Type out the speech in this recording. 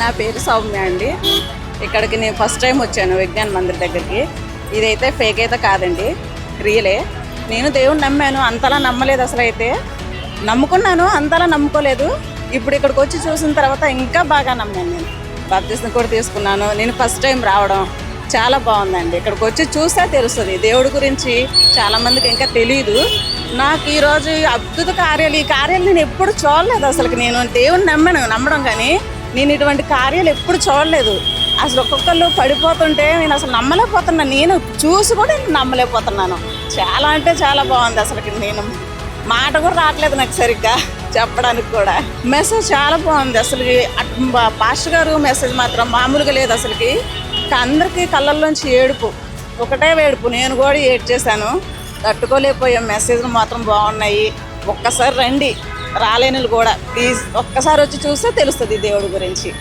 నా పేరు సౌమ్య అండి. ఇక్కడికి నేను ఫస్ట్ టైం వచ్చాను విజ్ఞాన్ మందిర్ దగ్గరికి. ఇదైతే ఫేక్ అయితే కాదండి, రియలే. నేను దేవుని నమ్మాను, అంతలా నమ్మలేదు. అసలు అయితే నమ్ముకున్నాను, అంతలా నమ్ముకోలేదు. ఇప్పుడు ఇక్కడికి వచ్చి చూసిన తర్వాత ఇంకా బాగా నమ్మాను. నేను బాప్తిస్మం కూడా తీసుకున్నాను. నేను ఫస్ట్ టైం రావడం చాలా బాగుందండి. ఇక్కడికి వచ్చి చూస్తే తెలుస్తుంది దేవుడి గురించి. చాలామందికి ఇంకా తెలియదు. నాకు ఈరోజు అద్భుత కార్యాలు, ఈ కార్యాలు నేను ఎప్పుడు చూడలేదు. అసలు నేను దేవుని నమ్మడం కానీ నేను ఇటువంటి కార్యాలు ఎప్పుడు చూడలేదు. అసలు ఒక్కొక్కళ్ళు పడిపోతుంటే నేను అసలు నమ్మలేకపోతున్నాను. నేను చూసి కూడా నమ్మలేకపోతున్నాను. చాలా అంటే చాలా బాగుంది. అసలు నేను మాట కూడా రావట్లేదు నాకు సరిగ్గా చెప్పడానికి కూడా. మెసేజ్ చాలా బాగుంది. అసలు పాస్టర్ గారు మెసేజ్ మాత్రం మామూలుగా లేదు. అసలుకి అందరికీ కళ్ళల్లోంచి ఏడుపు, ఒకటే ఏడుపు. నేను కూడా ఏడ్చేశాను, తట్టుకోలేకపోయాం. మెసేజ్లు మాత్రం బాగున్నాయి. ఒక్కసారి రండి, రాలేనులు కూడా ప్లీజ్ ఒక్కసారి వచ్చి చూస్తే తెలుస్తుంది దేవుడి గురించి.